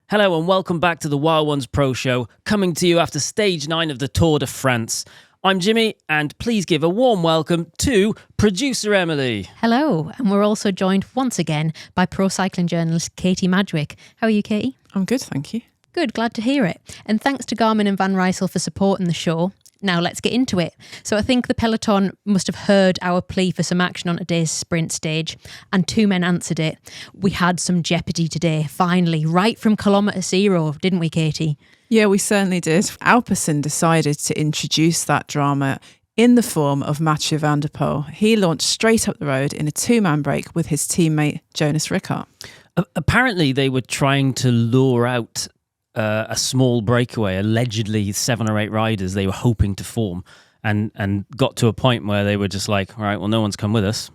Hello and welcome back to the Wild Ones Pro Show, coming to you after stage 9 of the Tour de France. I'm Jimmy, and please give a warm welcome to producer Emily. Hello, and we're also joined once again by pro cycling journalist Katie Madgwick. How are you, Katie? I'm good, thank you. Good, glad to hear it. And thanks to Garmin and Van Rysel for supporting the show. Now let's get into it. So I think the peloton must have heard our plea for some action on today's sprint stage, and 2 men answered it. We had some jeopardy today, finally, right from kilometre zero, didn't we, Katie? Yeah, we certainly did. Alpecin decided to introduce that drama in the form of Mathieu van der Poel. He launched straight up the road in a 2-man break with his teammate Jonas Rickaert. Apparently they were trying to lure out a small breakaway, allegedly 7 or 8 riders they were hoping to form, and got to a point where they were just like, all right, well, no one's come with us.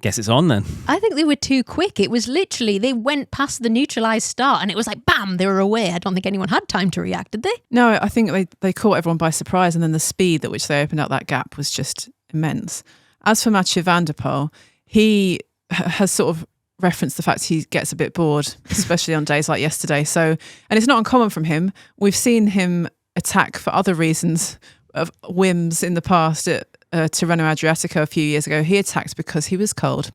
Guess it's on then. I think they were too quick. It was literally, they went past the neutralised start and it was like, bam, they were away. I don't think anyone had time to react, did they? No, I think they caught everyone by surprise, and then the speed at which they opened up that gap was just immense. As for Mathieu van der Poel, he has sort of referenced the fact he gets a bit bored, especially on days like yesterday. So, and it's not uncommon from him. We've seen him attack for other reasons of whims in the past at Tirreno Adriatico a few years ago. He attacked because he was cold.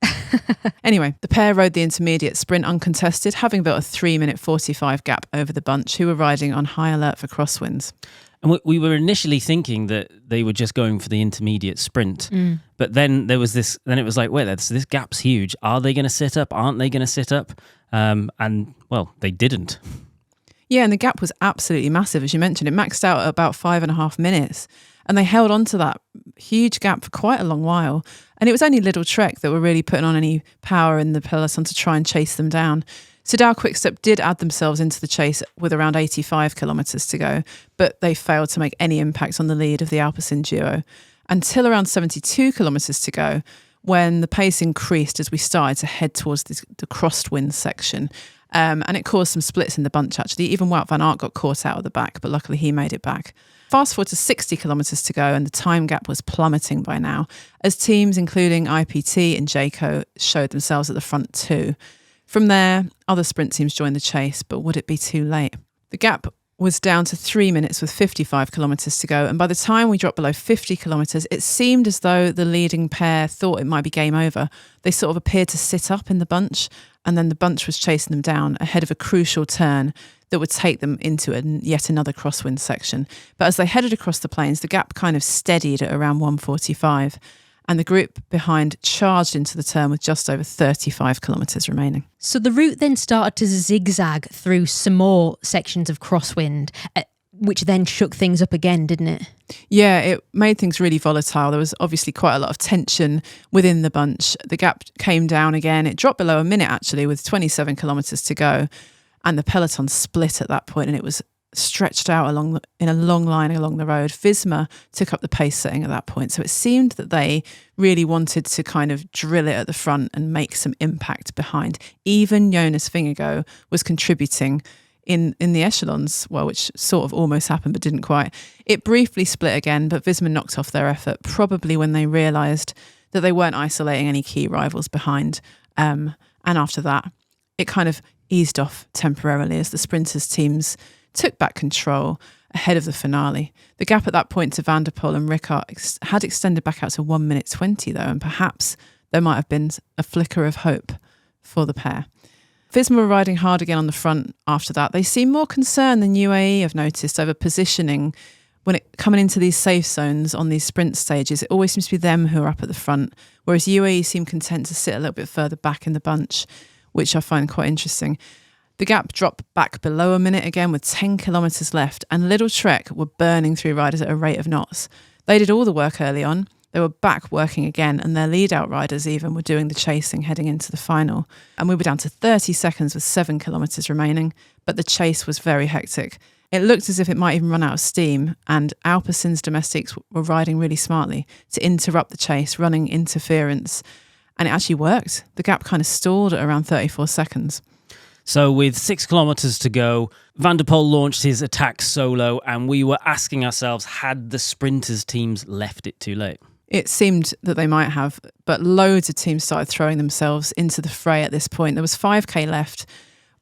Anyway, the pair rode the intermediate sprint uncontested, having built a 3-minute 45 gap over the bunch, who were riding on high alert for crosswinds. And we were initially thinking that they were just going for the intermediate sprint. But then there was this, then it was like, wait, this gap's huge. Are they going to sit up? Aren't they going to sit up? And, well, they didn't. Yeah, and the gap was absolutely massive, as you mentioned. It maxed out at about 5.5 minutes. And they held on to that huge gap for quite a long while. And it was only Little Trek that were really putting on any power in the peloton to try and chase them down. Soudal Quickstep did add themselves into the chase with around 85 kilometres to go, but they failed to make any impact on the lead of the Alpecin duo until around 72 kilometres to go, when the pace increased as we started to head towards the crosswind section. And it caused some splits in the bunch, actually. Even Wout van Aert got caught out of the back, but luckily he made it back. Fast forward to 60 kilometres to go, and the time gap was plummeting by now, as teams including IPT and JCO showed themselves at the front too. From there, other sprint teams joined the chase, but would it be too late? The gap was down to 3 minutes with 55 kilometres to go, and by the time we dropped below 50 kilometres, it seemed as though the leading pair thought it might be game over. They sort of appeared to sit up in the bunch, and then the bunch was chasing them down ahead of a crucial turn that would take them into yet another crosswind section. But as they headed across the plains, the gap kind of steadied at around 1:45, and the group behind charged into the turn with just over 35 kilometres remaining. So the route then started to zigzag through some more sections of crosswind, which then shook things up again, didn't it? Yeah, it made things really volatile. There was obviously quite a lot of tension within the bunch. The gap came down again. It dropped below a minute, actually, with 27 kilometres to go. And the peloton split at that point, and it was stretched out in a long line along the road. Visma took up the pace setting at that point. So it seemed that they really wanted to kind of drill it at the front and make some impact behind. Even Jonas Vingegaard was contributing in the echelons, well, which sort of almost happened but didn't quite. It briefly split again, but Visma knocked off their effort, probably when they realised that they weren't isolating any key rivals behind. And after that, it kind of eased off temporarily as the sprinters teams took back control ahead of the finale. The gap at that point to Van der Poel and Rickaert had extended back out to 1:20 though, and perhaps there might have been a flicker of hope for the pair. Visma were riding hard again on the front after that. They seem more concerned than UAE, I've noticed, over positioning when it coming into these safe zones on these sprint stages. It always seems to be them who are up at the front, whereas UAE seem content to sit a little bit further back in the bunch, which I find quite interesting. The gap dropped back below a minute again with 10 kilometres left, and Little Trek were burning through riders at a rate of knots. They did all the work early on. They were back working again, and their lead-out riders even were doing the chasing heading into the final. And we were down to 30 seconds with 7 kilometres remaining, but the chase was very hectic. It looked as if it might even run out of steam, and Alpecin's domestics were riding really smartly to interrupt the chase, running interference. And it actually worked. The gap kind of stalled at around 34 seconds. So with 6 kilometres to go, Van der Poel launched his attack solo, and we were asking ourselves, had the sprinters teams left it too late? It seemed that they might have, but loads of teams started throwing themselves into the fray at this point. There was 5k left.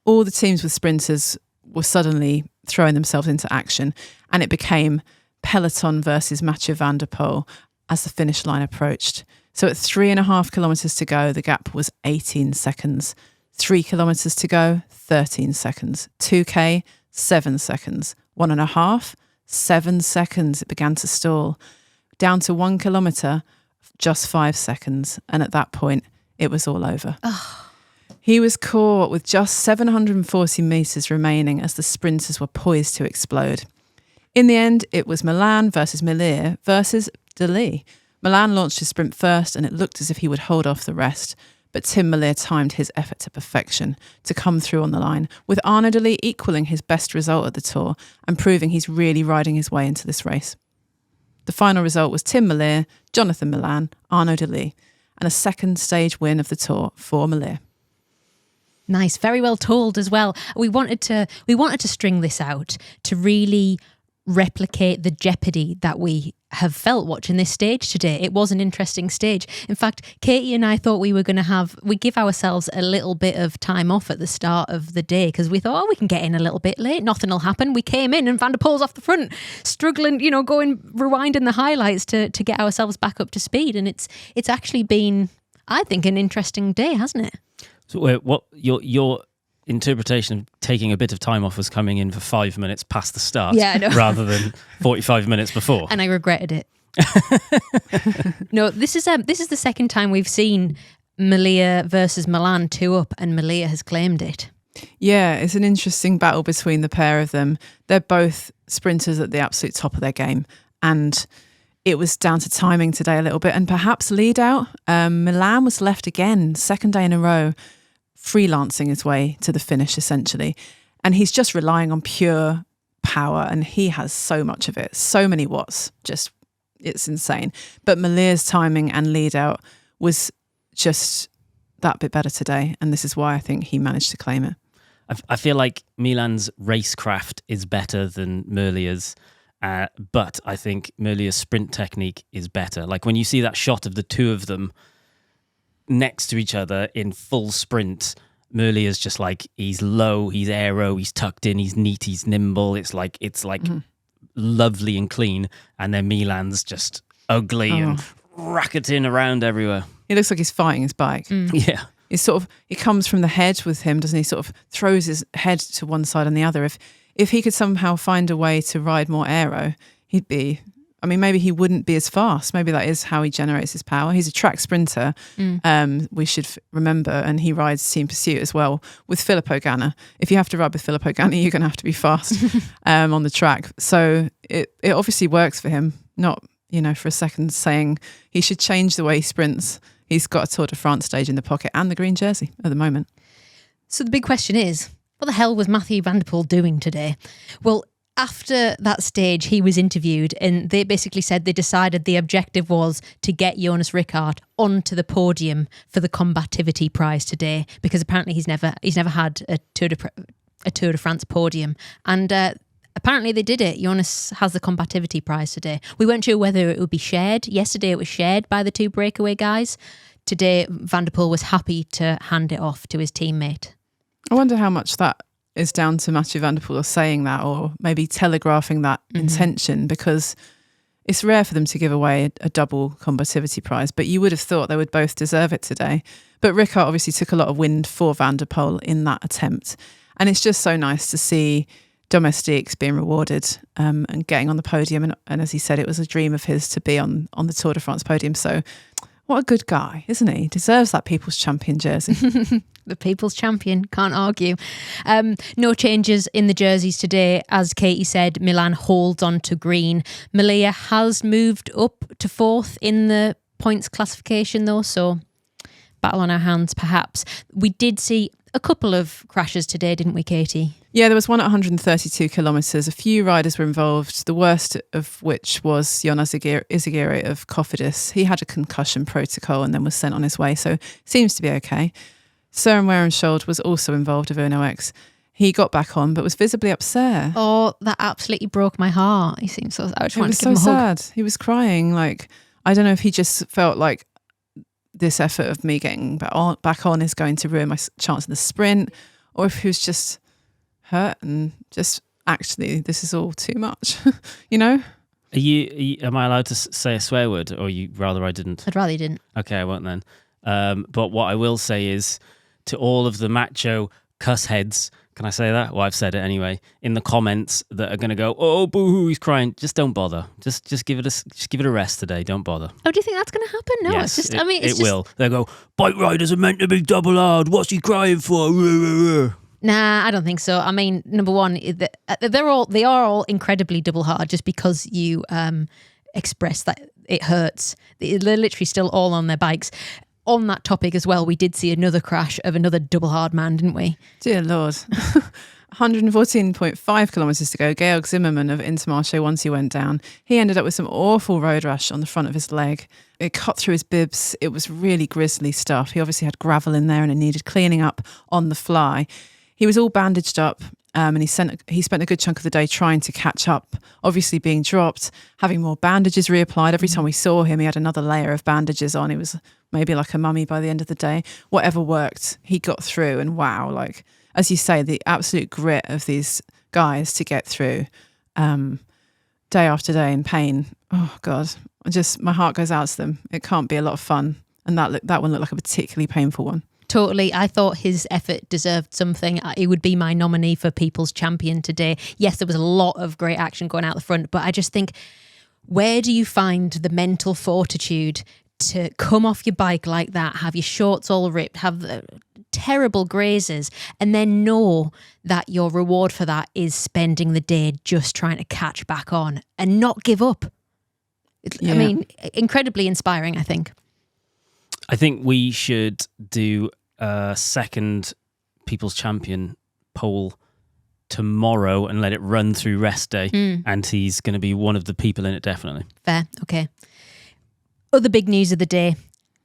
all the teams with sprinters were suddenly throwing themselves into action, and it became peloton versus Mathieu van der Poel as the finish line approached. So at 3.5 kilometres to go, the gap was 18 seconds. 3 kilometres to go, 13 seconds. 2K, 7 seconds. 1.5, 7 seconds. It began to stall. Down to 1 kilometre, just 5 seconds. And at that point, it was all over. Oh. He was caught with just 740 metres remaining as the sprinters were poised to explode. In the end, it was Milan versus Melier versus De Lee. Milan launched his sprint first, and it looked as if he would hold off the rest. But Tim Melier timed his effort to perfection to come through on the line, with Arnaud De Lee equalling his best result at the Tour and proving he's really riding his way into this race. The final result was Tim Melier, Jonathan Milan, Arnaud De Lee, and a second stage win of the Tour for Melier. Nice, very well told as well. We wanted to string this out to really replicate the jeopardy that we have felt watching this stage today. It was an interesting stage. In fact, Katie and I thought we give ourselves a little bit of time off at the start of the day because we thought, we can get in a little bit late. Nothing will happen. We came in and Van der Poel's off the front, struggling, rewinding the highlights to get ourselves back up to speed. And it's actually been, I think, an interesting day, hasn't it? So what your interpretation of taking a bit of time off was coming in for 5 minutes past the start, yeah, I know. rather than 45 minutes before. And I regretted it. No, this is the second time we've seen Melier versus Milan 2 up, and Melier has claimed it. Yeah, it's an interesting battle between the pair of them. They're both sprinters at the absolute top of their game, and it was down to timing today a little bit, and perhaps lead out. Milan was left again, second day in a row, freelancing his way to the finish essentially, and he's just relying on pure power, and he has so much of it, so many watts, just it's insane. But Melier's timing and lead out was just that bit better today, and this is why I think he managed to claim it. I feel like Milan's racecraft is better than Merlier's, but I think Merlier's sprint technique is better. Like when you see that shot of the two of them next to each other in full sprint, Merlier's just like, he's low, he's aero, he's tucked in, he's neat, he's nimble. It's like lovely and clean, and then Milan's just ugly and racketing around everywhere. He looks like he's fighting his bike. Yeah. He comes from the head with him, doesn't he? Sort of throws his head to one side and the other. If he could somehow find a way to ride more aero, he'd be, maybe he wouldn't be as fast. Maybe that is how he generates his power. He's a track sprinter, we should remember, and he rides Team Pursuit as well with Filippo Ganna. If you have to ride with Filippo Ganna, you're going to have to be fast on the track. So it obviously works for him, not, for a second saying he should change the way he sprints. He's got a Tour de France stage in the pocket and the green jersey at the moment. So the big question is, what the hell was Mathieu van der Poel doing today? Well, after that stage, he was interviewed, and they basically said they decided the objective was to get Jonas Rickaert onto the podium for the combativity prize today, because apparently he's never had a Tour de France podium, and apparently they did it. Jonas has the combativity prize today. We weren't sure whether it would be shared. Yesterday it was shared by the two Breakaway guys. Today Van der Poel was happy to hand it off to his teammate. I wonder how much that is down to Mathieu van der Poel saying that, or maybe telegraphing that intention, because it's rare for them to give away a double combativity prize, but you would have thought they would both deserve it today. But Rickaert obviously took a lot of wind for Van der Poel in that attempt. And it's just so nice to see domestiques being rewarded and getting on the podium. And as he said, it was a dream of his to be on the Tour de France podium. So what a good guy, isn't he? Deserves that People's Champion jersey. The People's Champion, can't argue. No changes in the jerseys today. As Katie said, Milan holds on to green. Melier has moved up to 4th in the points classification though, so battle on our hands perhaps. We did see a couple of crashes today, didn't we, Katie? Yeah, there was one at 132 kilometres. A few riders were involved, the worst of which was Jon Izagirre of Cofidis. He had a concussion protocol and then was sent on his way, so seems to be okay. Søren Werenskjold was also involved of Uno X. He got back on, but was visibly upset. Oh, that absolutely broke my heart. He seemed so... I was trying to give him a hug. Sad. He was crying. Like, I don't know if he just felt like this effort of me getting back on is going to ruin my chance in the sprint, or if he was just hurt and just actually this is all too much, you know. Am I allowed to say a swear word, or you rather I didn't? I'd rather you didn't. Okay, I won't then. But what I will say is, to all of the macho cuss heads, can I say that? Well, I've said it anyway. In the comments that are going to go, oh, boo-hoo, he's crying. Just don't bother. Just give it a rest today. Don't bother. Oh, do you think that's going to happen? No, yes, it's just. It's it will. They'll go, bike riders are meant to be double hard. What's he crying for? Nah, I don't think so. I mean, number one, they are all incredibly double hard just because you express that it hurts. They're literally still all on their bikes. On that topic as well, we did see another crash of another double hard man, didn't we? Dear Lord. 114.5 kilometres to go. Georg Zimmermann of Intermarché, once he went down, he ended up with some awful road rash on the front of his leg. It cut through his bibs. It was really grisly stuff. He obviously had gravel in there and it needed cleaning up on the fly. He was all bandaged up, and he spent a good chunk of the day trying to catch up, obviously being dropped, having more bandages reapplied. Every time we saw him, he had another layer of bandages on. He was maybe like a mummy by the end of the day. Whatever worked, he got through. And wow, like, as you say, the absolute grit of these guys to get through day after day in pain. Oh, God, my heart goes out to them. It can't be a lot of fun. And that one looked like a particularly painful one. Totally. I thought his effort deserved something. He would be my nominee for People's Champion today. Yes, there was a lot of great action going out the front, but I just think, where do you find the mental fortitude to come off your bike like that, have your shorts all ripped, have the terrible grazes, and then know that your reward for that is spending the day just trying to catch back on and not give up? Yeah. I mean, incredibly inspiring, I think. I think we should do a second People's Champion poll tomorrow and let it run through rest day. And he's going to be one of the people in it, definitely. Fair, okay. Other big news of the day,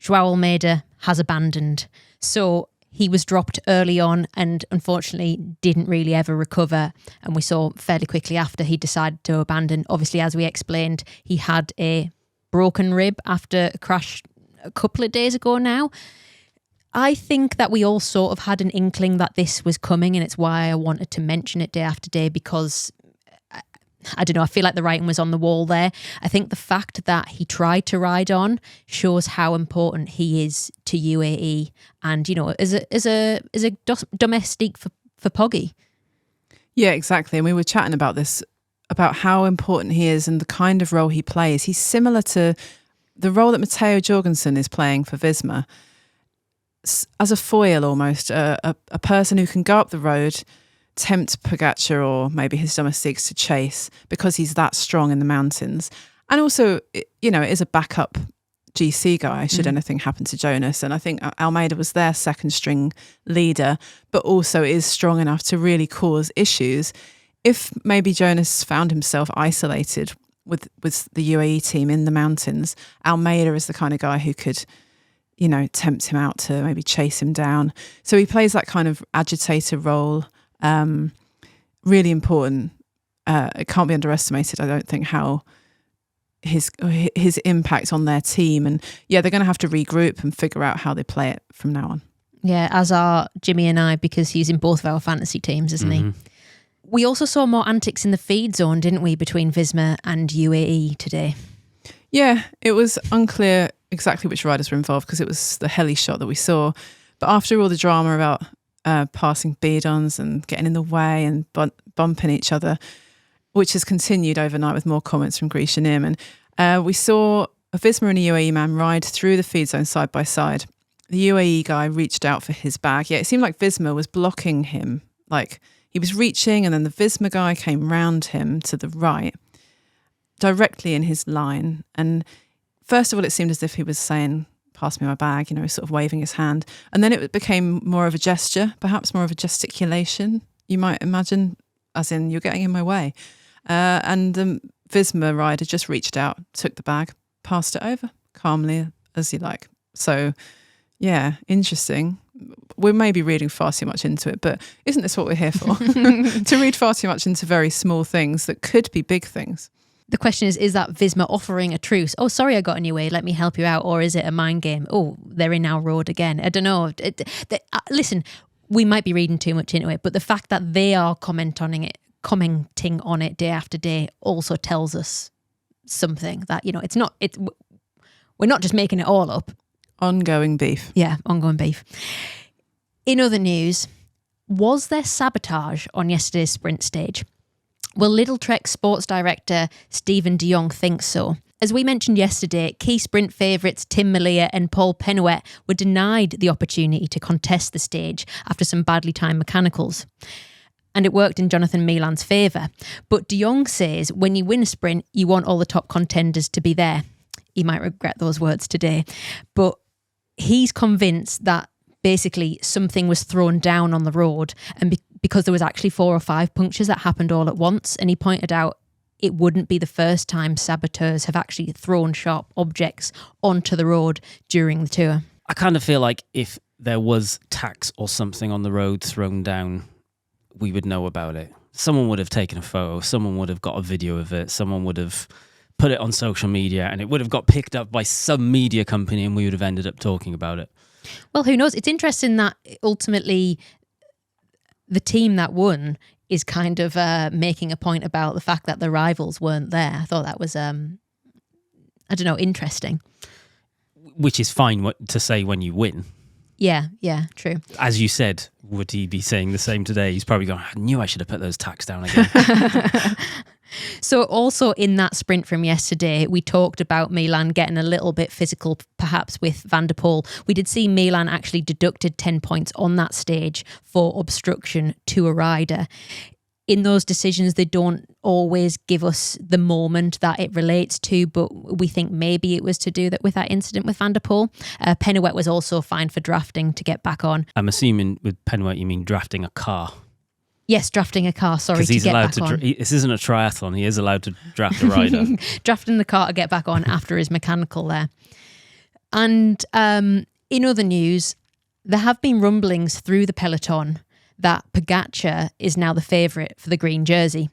João Almeida has abandoned. So he was dropped early on and unfortunately didn't really ever recover. And we saw fairly quickly after he decided to abandon. Obviously, as we explained, he had a broken rib after a crash a couple of days ago now. I think that we all sort of had an inkling that this was coming, and it's why I wanted to mention it day after day, because I don't know, I feel like the writing was on the wall there. I think the fact that he tried to ride on shows how important he is to UAE and, you know, as a domestique for Poggy. Yeah, exactly. And we were chatting about this, about how important he is and the kind of role he plays. He's similar to the role that Matteo Jorgensen is playing for Visma, as a foil almost, a person who can go up the road, tempt Pogacar or maybe his domestiques to chase because he's that strong in the mountains. And also, you know, it is a backup GC guy should anything happen to Jonas. And I think Almeida was their second string leader, but also is strong enough to really cause issues. If maybe Jonas found himself isolated with the UAE team in the mountains, Almeida is the kind of guy who could, you know, tempt him out to maybe chase him down. So he plays that kind of agitator role. Really important. It can't be underestimated, I don't think, how his impact on their team. And yeah, they're going to have to regroup and figure out how they play it from now on. Yeah, as are Jimmy and I, because he's in both of our fantasy teams, isn't he? We also saw more antics in the feed zone, didn't we, between Visma and UAE today? Yeah, it was unclear exactly which riders were involved because it was the heli shot that we saw. But after all the drama about passing bidons and getting in the way and bumping each other, which has continued overnight with more comments from Grisha Nirman, we saw a Visma and a UAE man ride through the feed zone side by side. The UAE guy reached out for his bag. Yeah, it seemed like Visma was blocking him. Like, he was reaching and then the Visma guy came round him to the right, directly in his line. And first of all, it seemed as if he was saying, pass me my bag, you know, sort of waving his hand. And then it became more of a gesture, perhaps more of a gesticulation, you might imagine, as in, you're getting in my way. And the Visma rider just reached out, took the bag, passed it over, calmly as you like. So, yeah, interesting. We may be reading far too much into it, but isn't this what we're here for? To read far too much into very small things that could be big things. The question is that Visma offering a truce? Oh, sorry, I got in your way. Let me help you out. Or is it a mind game? Oh, they're in our road again. I don't know. Listen, we might be reading too much into it, but the fact that they are commenting on it day after day also tells us something that, we're not just making it all up. Ongoing beef. Yeah, ongoing beef. In other news, was there sabotage on yesterday's sprint stage? Well, Little Trek sports director Stephen de Jong thinks so. As we mentioned yesterday, key sprint favourites Tim Malia and Paul Penouet were denied the opportunity to contest the stage after some badly timed mechanicals. And it worked in Jonathan Milan's favour. But de Jong says when you win a sprint, you want all the top contenders to be there. He might regret those words today. But he's convinced that basically something was thrown down on the road, and because there was actually 4 or 5 punctures that happened all at once, and he pointed out it wouldn't be the first time saboteurs have actually thrown sharp objects onto the road during the tour. I kind of feel like if there was tacks or something on the road thrown down, we would know about it. Someone would have taken a photo, someone would have got a video of it, someone would have put it on social media, and it would have got picked up by some media company, and we would have ended up talking about it. Well, who knows? It's interesting that ultimately the team that won is kind of making a point about the fact that the rivals weren't there. I thought that was, interesting. Which is fine to say when you win. Yeah, true. As you said, would he be saying the same today? He's probably going, I knew I should have put those tacks down again. So also in that sprint from yesterday, we talked about Milan getting a little bit physical, perhaps with Van der Poel. We did see Milan actually deducted 10 points on that stage for obstruction to a rider. In those decisions, they don't always give us the moment that it relates to, but we think maybe it was to do that with that incident with Van der Poel. Penouet was also fined for drafting to get back on. I'm assuming with Penouet you mean drafting a car. Yes, drafting a car, sorry, to he's get allowed back to on. this isn't a triathlon, he is allowed to draft a rider. Drafting the car to get back on after his mechanical there. And in other news, there have been rumblings through the peloton that Pogacar is now the favourite for the green jersey.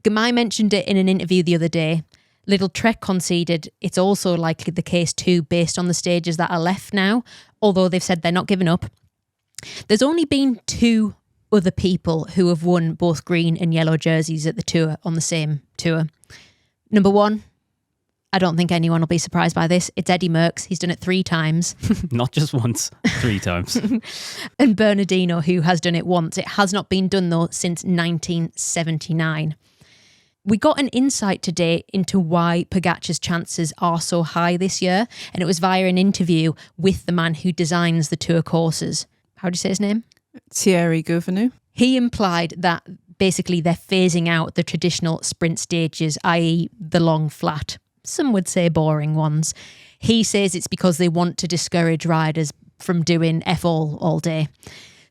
Gamay mentioned it in an interview the other day. Little Trek conceded it's also likely the case too, based on the stages that are left now, although they've said they're not giving up. There's only been 2 other people who have won both green and yellow jerseys at the tour on the same tour. Number 1, I don't think anyone will be surprised by this. It's Eddie Merckx. He's done it 3 times. Not just once, 3 times. And Bernardino, who has done it once. It has not been done, though, since 1979. We got an insight today into why Pogacar's chances are so high this year, and it was via an interview with the man who designs the tour courses. How do you say his name? Thierry Gouvenou. He implied that basically they're phasing out the traditional sprint stages, i.e. the long flat. Some would say boring ones. He says it's because they want to discourage riders from doing F all day.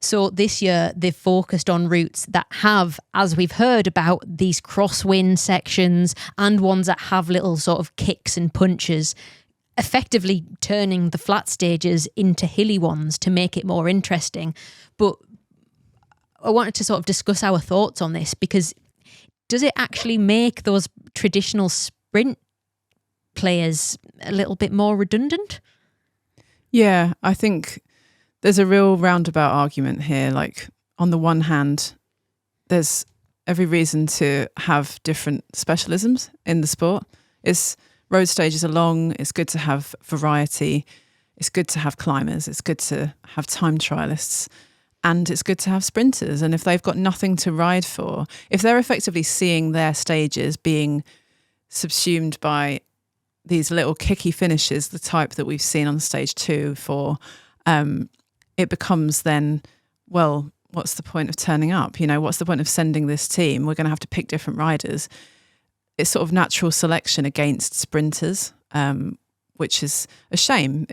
So this year they've focused on routes that have, as we've heard about, these crosswind sections and ones that have little sort of kicks and punches, effectively turning the flat stages into hilly ones to make it more interesting. But I wanted to sort of discuss our thoughts on this, because does it actually make those traditional sprint players a little bit more redundant? Yeah, I think there's a real roundabout argument here. Like, on the one hand, there's every reason to have different specialisms in the sport. Road stages are long, it's good to have variety, it's good to have climbers, it's good to have time trialists, and it's good to have sprinters. And if they've got nothing to ride for, if they're effectively seeing their stages being subsumed by these little kicky finishes, the type that we've seen on stage 2 for, it becomes then, well, what's the point of turning up? What's the point of sending this team? We're going to have to pick different riders. It's sort of natural selection against sprinters, which is a shame.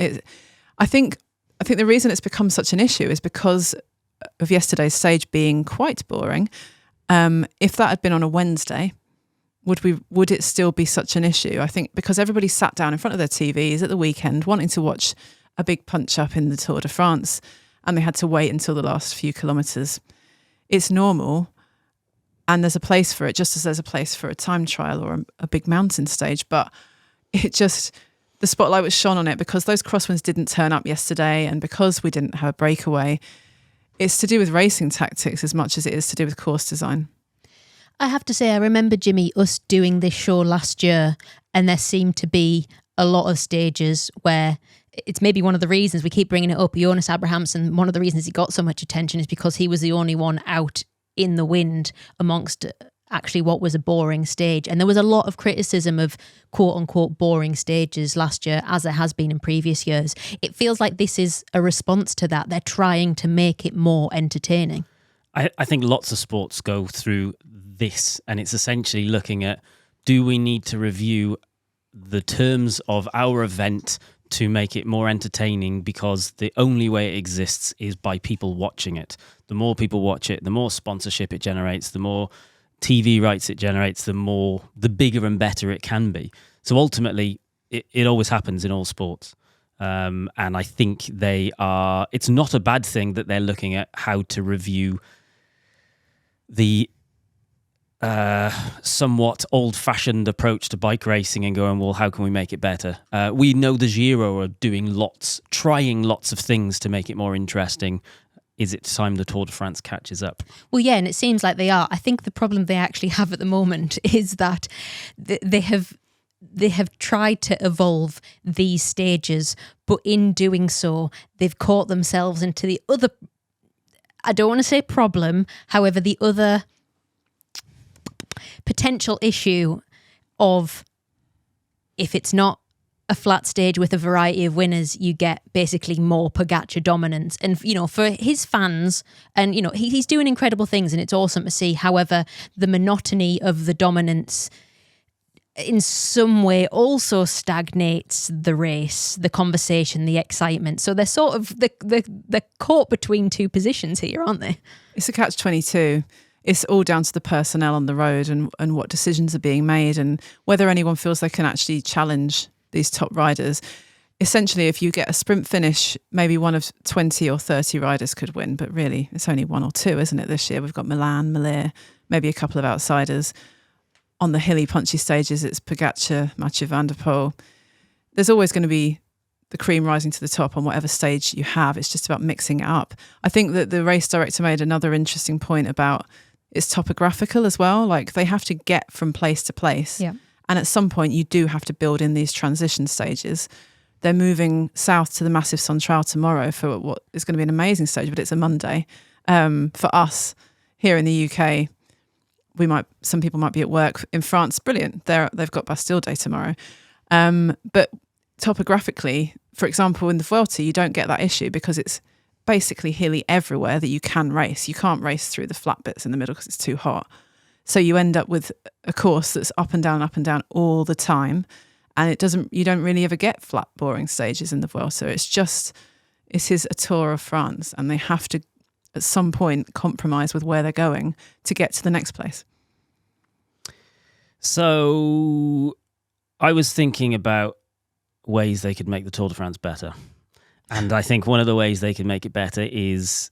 I think the reason it's become such an issue is because of yesterday's stage being quite boring. If that had been on a Wednesday, would it still be such an issue? I think because everybody sat down in front of their TVs at the weekend wanting to watch a big punch up in the Tour de France, and they had to wait until the last few kilometres. It's normal. And there's a place for it, just as there's a place for a time trial or a big mountain stage. But the spotlight was shone on it because those crosswinds didn't turn up yesterday, and because we didn't have a breakaway, it's to do with racing tactics as much as it is to do with course design. I have to say, I remember, Jimmy, us doing this show last year, and there seemed to be a lot of stages where it's maybe one of the reasons we keep bringing it up. Jonas Abrahamsen, one of the reasons he got so much attention is because he was the only one out in the wind amongst actually what was a boring stage. And there was a lot of criticism of quote unquote boring stages last year, as there has been in previous years. It feels like this is a response to that. They're trying to make it more entertaining. I think lots of sports go through this, and it's essentially looking at, do we need to review the terms of our event to make it more entertaining, because the only way it exists is by people watching it. The more people watch it, the more sponsorship it generates, the more TV rights it generates, the bigger and better it can be. So ultimately, it always happens in all sports. And I think it's not a bad thing that they're looking at how to review the somewhat old-fashioned approach to bike racing and going, well, how can we make it better? We know the Giro are trying lots of things to make it more interesting. Is it time the Tour de France catches up? Well, yeah, and it seems like they are. I think the problem they actually have at the moment is that they have tried to evolve these stages, but in doing so, they've caught themselves into the other, I don't want to say problem, however, the other potential issue of, if it's not a flat stage with a variety of winners, you get basically more Pogacar dominance. And, for his fans, and, he's doing incredible things and it's awesome to see. However, the monotony of the dominance in some way also stagnates the race, the conversation, the excitement. So they're sort of, they're caught between two positions here, aren't they? It's a catch-22. It's all down to the personnel on the road and what decisions are being made and whether anyone feels they can actually challenge these top riders. Essentially, if you get a sprint finish, maybe one of 20 or 30 riders could win, but really it's only one or two, isn't it, this year? We've got Milan, Malir, maybe a couple of outsiders. On the hilly, punchy stages, it's Pogacar, Mathieu van der Poel. There's always going to be the cream rising to the top on whatever stage you have. It's just about mixing it up. I think that the race director made another interesting point about it's topographical as well. Like, they have to get from place to place. Yeah. And at some point, you do have to build in these transition stages. They're moving south to the Massive Central tomorrow for what is going to be an amazing stage, but it's a Monday. For us here in the UK, some people might be at work. In France, brilliant. They've got Bastille Day tomorrow. But topographically, for example, in the Vuelta, you don't get that issue because it's basically hilly everywhere that you can race. You can't race through the flat bits in the middle because it's too hot. So you end up with a course that's up and down all the time. And you don't really ever get flat, boring stages in the Vuelta. It is a Tour of France, and they have to, at some point, compromise with where they're going to get to the next place. So I was thinking about ways they could make the Tour de France better. And I think one of the ways they could make it better is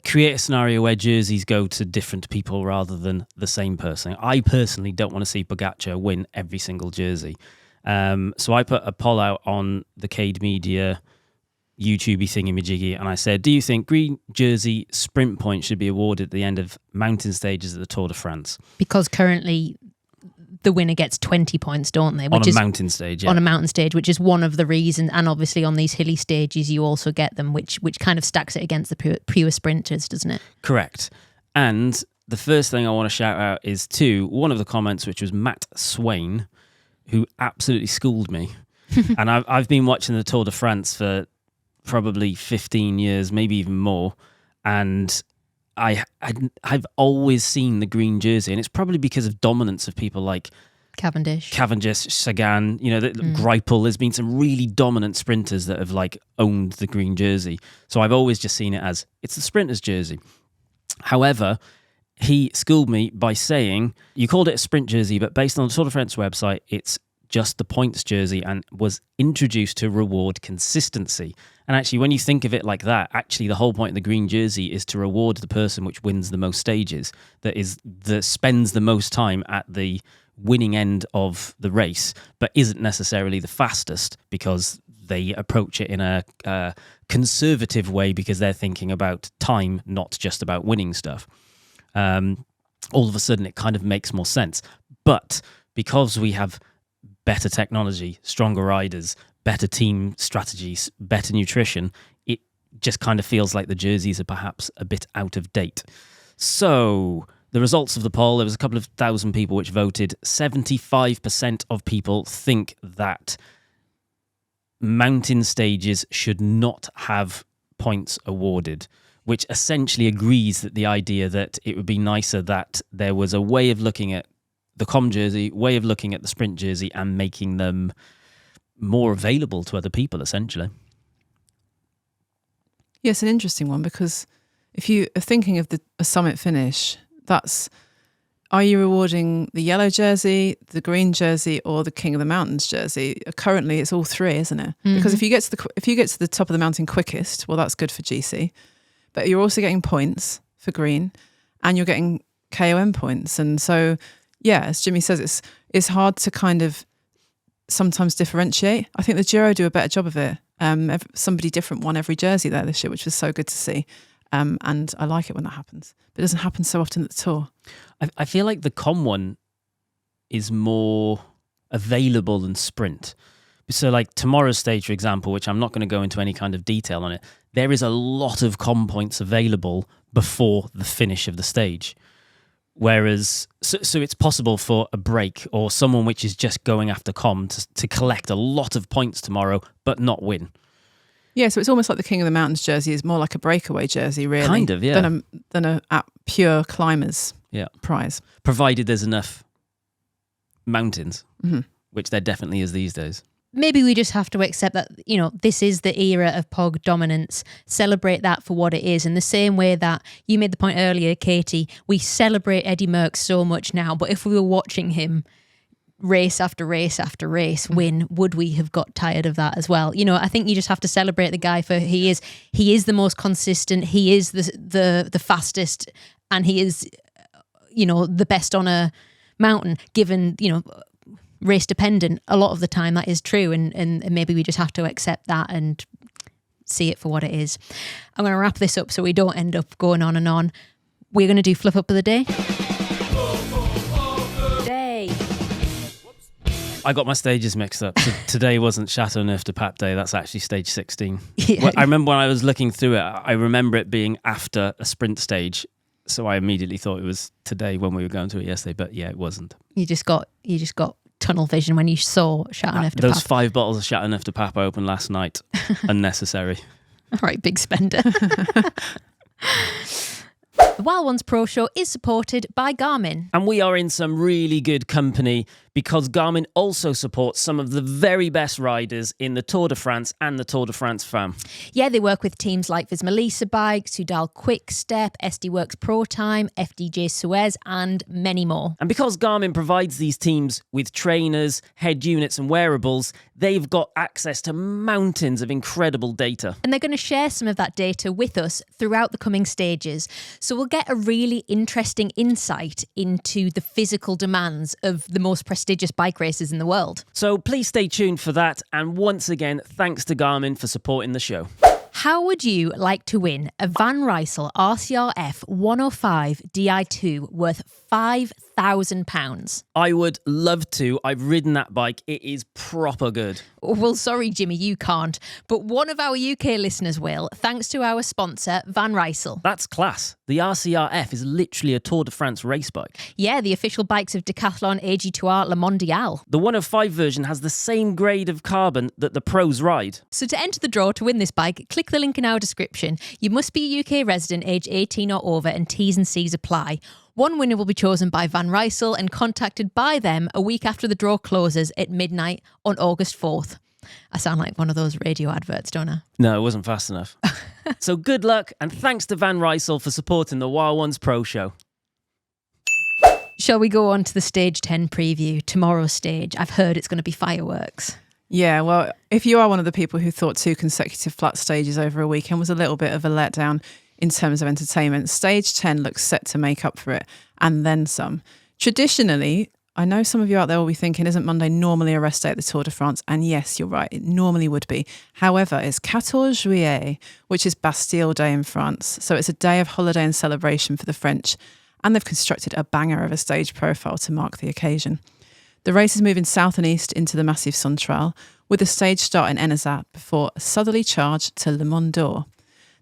create a scenario where jerseys go to different people rather than the same person. I personally don't want to see Pogacar win every single jersey. So I put a poll out on the CADE Media YouTube thingy-majiggy, and I said, do you think green jersey sprint points should be awarded at the end of mountain stages of the Tour de France? Because currently the winner gets 20 points, don't they? On a mountain stage, yeah. On a mountain stage, which is one of the reasons. And obviously on these hilly stages, you also get them, which kind of stacks it against the pure sprinters, doesn't it? Correct. And the first thing I want to shout out is to one of the comments, which was Matt Swain, who absolutely schooled me. And I've been watching the Tour de France for probably 15 years, maybe even more. And I've always seen the green jersey, and it's probably because of dominance of people like Cavendish, Sagan, Greipel. There's been some really dominant sprinters that have owned the green jersey. So I've always just seen it as it's the sprinter's jersey. However, he schooled me by saying you called it a sprint jersey, but based on the Tour de France website, it's just the points jersey and was introduced to reward consistency. And actually, when you think of it like that, actually the whole point of the green jersey is to reward the person which wins the most stages, that spends the most time at the winning end of the race, but isn't necessarily the fastest because they approach it in a conservative way because they're thinking about time, not just about winning stuff. All of a sudden, it kind of makes more sense. But because we have better technology, stronger riders, better team strategies, better nutrition, it just kind of feels like the jerseys are perhaps a bit out of date. So the results of the poll, there was a couple of thousand people which voted. 75% of people think that mountain stages should not have points awarded, which essentially agrees that the idea that it would be nicer that there was a way of looking at the comm jersey, way of looking at the sprint jersey and making them more available to other people, essentially. Yeah, it's an interesting one because if you are thinking of a summit finish, are you rewarding the yellow jersey, the green jersey, or the King of the Mountains jersey? Currently, it's all three, isn't it? Mm-hmm. Because if you get to the top of the mountain quickest, well, that's good for GC, but you're also getting points for green, and you're getting KOM points, and so yeah, as Jimmy says, it's hard to kind of sometimes differentiate. I think the Giro do a better job of it. Somebody different won every jersey there this year, which was so good to see. And I like it when that happens. But it doesn't happen so often at the Tour. I feel like the comm one is more available than sprint. So like tomorrow's stage, for example, which I'm not going to go into any kind of detail on it, there is a lot of comm points available before the finish of the stage. Whereas, so it's possible for a break or someone which is just going after comm to collect a lot of points tomorrow, but not win. Yeah, so it's almost like the King of the Mountains jersey is more like a breakaway jersey, really. Kind of, yeah. Than a pure climbers prize. Provided there's enough mountains, which there definitely is these days. Maybe we just have to accept that, this is the era of Pog dominance. Celebrate that for what it is. In the same way that you made the point earlier, Katie, we celebrate Eddie Merckx so much now, but if we were watching him race after race after race win, would we have got tired of that as well? I think you just have to celebrate the guy for he is the most consistent, he is the fastest, and he is, the best on a mountain, given, race dependent. A lot of the time that is true, and maybe we just have to accept that and see it for what it is. I'm going to wrap this up so we don't end up going on and on. We're going to do flip up of the day. I got my stages mixed up. Today wasn't Chateauneuf de Pape Day. That's actually stage 16. Yeah. Well, I remember when I was looking through it, I remember it being after a sprint stage. So I immediately thought it was today when we were going to it yesterday. But yeah, it wasn't. You just got tunnel vision when you saw Chateauneuf de Pape. Those 5 bottles of Chateauneuf de Pape opened last night. Unnecessary. All right, big spender. The Wild Ones Pro Show is supported by Garmin. And we are in some really good company because Garmin also supports some of the very best riders in the Tour de France and the Tour de France Femme. Yeah, they work with teams like Visma Bike, Soudal Quick Step, SD Works Pro Time, FDJ Suez, and many more. And because Garmin provides these teams with trainers, head units and wearables, they've got access to mountains of incredible data. And they're going to share some of that data with us throughout the coming stages. So we'll get a really interesting insight into the physical demands of the most prestigious bike races in the world. So please stay tuned for that. And once again, thanks to Garmin for supporting the show. How would you like to win a Van Rysel RCR-F 105 Di2 worth £5,000? I would love to. I've ridden that bike. It is proper good. Well, sorry, Jimmy, you can't. But one of our UK listeners will, thanks to our sponsor, Van Rysel. That's class. The RCR-F is literally a Tour de France race bike. Yeah, the official bikes of Decathlon, AG2R, Le Mondial. The 105 version has the same grade of carbon that the pros ride. So to enter the draw to win this bike, click the link in our description. You must be a UK resident, age 18 or over, and T's and C's apply. One winner will be chosen by Van Rysel and contacted by them a week after the draw closes at midnight on August 4th. I sound like one of those radio adverts, don't I? No, it wasn't fast enough. So good luck, and thanks to Van Rysel for supporting the Wild Ones Pro Show. Shall we go on to the Stage 10 preview, tomorrow's stage? I've heard it's going to be fireworks. Yeah, well, if you are one of the people who thought 2 consecutive flat stages over a weekend was a little bit of a letdown in terms of entertainment, Stage 10 looks set to make up for it, and then some. Traditionally, I know some of you out there will be thinking, isn't Monday normally a rest day at the Tour de France? And yes, you're right, it normally would be. However, it's 14 Juillet, which is Bastille Day in France. So it's a day of holiday and celebration for the French. And they've constructed a banger of a stage profile to mark the occasion. The race is moving south and east into the Massif Central, with the stage start in Enezat before a southerly charge to Le Mont d'Or.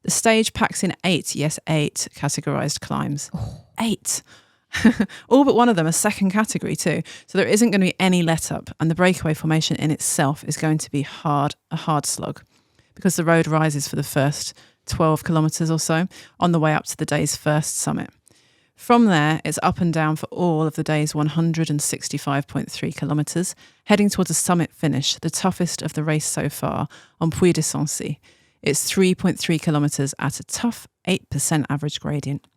The stage packs in 8 categorised climbs. 8! All but one of them are second category too. So there isn't going to be any let up, and the breakaway formation in itself is going to be a hard slog, because the road rises for the first 12 kilometres or so on the way up to the day's first summit. From there, it's up and down for all of the day's 165.3 kilometres, heading towards a summit finish, the toughest of the race so far, on Puy de Sancy. It's 3.3 kilometres at a tough 8% average gradient.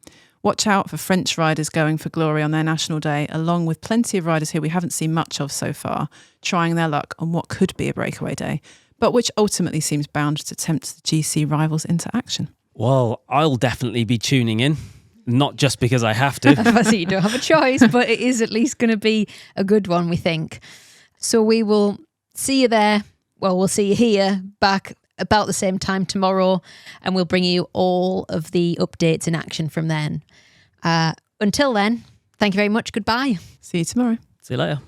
Watch out for French riders going for glory on their national day, along with plenty of riders here we haven't seen much of so far, trying their luck on what could be a breakaway day, but which ultimately seems bound to tempt the GC rivals into action. Well, I'll definitely be tuning in, not just because I have to. I see you don't have a choice, but it is at least going to be a good one, we think. So we will see you there. Well, we'll see you here back about the same time tomorrow, and we'll bring you all of the updates in action from then. Until then, thank you very much. Goodbye. See you tomorrow. See you later.